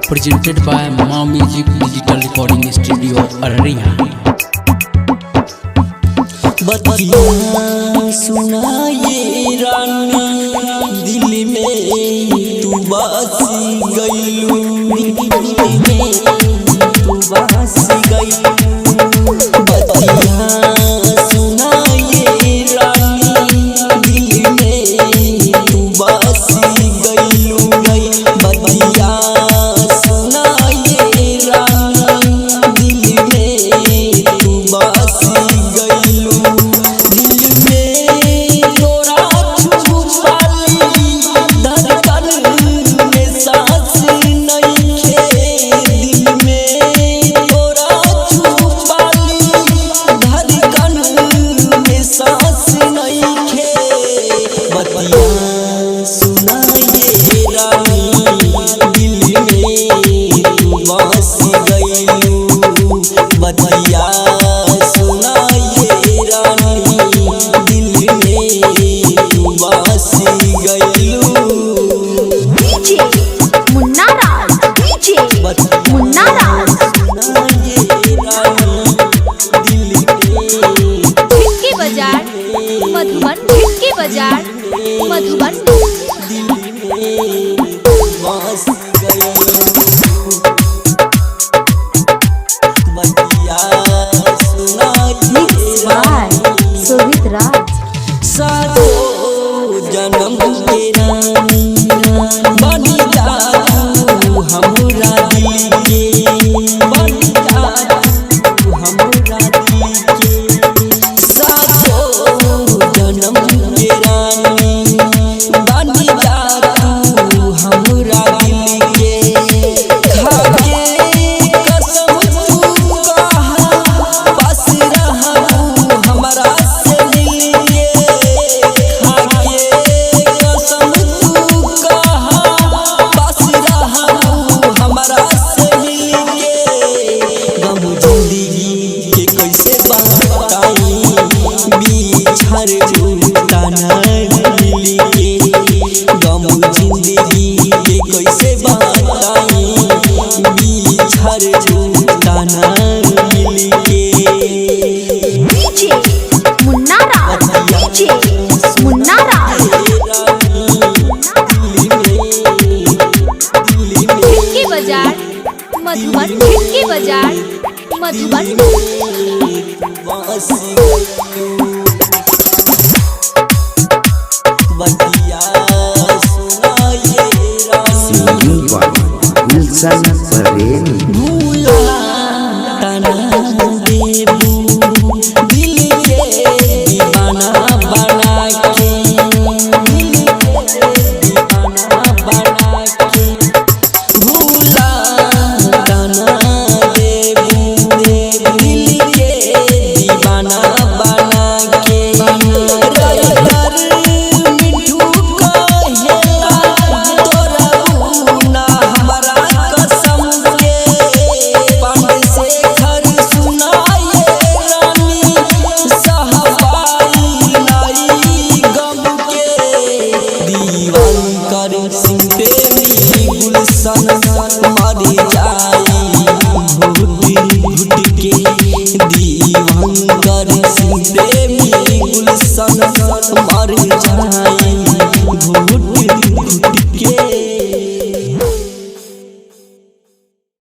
presented by Ma Music Digital Recording Studio Arria। बतिया सुनाए रानी दिल में तू बसी गईलू, दिल में तू बसी गईलू। बतिया सुनाए रानी दिल में तू बसी गईलू, बतिया सुनाए रानी दिल में तू बसी गईलू। बतिया सुनाए रानी दिल में तू बसी गईलू। डीजे मुन्ना राज, डीजे मुन्ना राज। भिटकी बाजार मधुबन, भिटकी बाजार मधुबन। दिल में बसी गईलू। बतिया शोभित राज। सातो जन्म के रानी बनी जा तू हमरा दिल के, बनी जा तू हमरा दिल के। सातो जन्म के रानी बनी जा तू हमरा दिल के। खाके कसम तू कहा बस रहा हमरा से मिल के। खाके कसम तू कहा बस रहा हमरा से मिल के। गम जिंदगी के कैसे बताई बिछड़ झूठा न मिल के। गम जिंदगी के कैसे बताई बिछड़ झूठा न मिल के। डीजे मुन्ना राज, डीजे मुन्ना राज। भिटकी बाजार मधुबन, भिटकी बाजार मधुबन। बतिया सुनाए सिंगिंग बाय गुलशन प्रेमी। भूला तना देबू दिल के दीवाना बना के, दिल के दीवाना बना के। भूला तना देबू दिल के दीवाना बना के। राइटर मिठू कहेला तोरा ना हमरा कसम के। पांडे से घर सुनाए रानी सहबाई नाई गम के। दीवान कर सिंह प्रेमी गुलशन मारी जा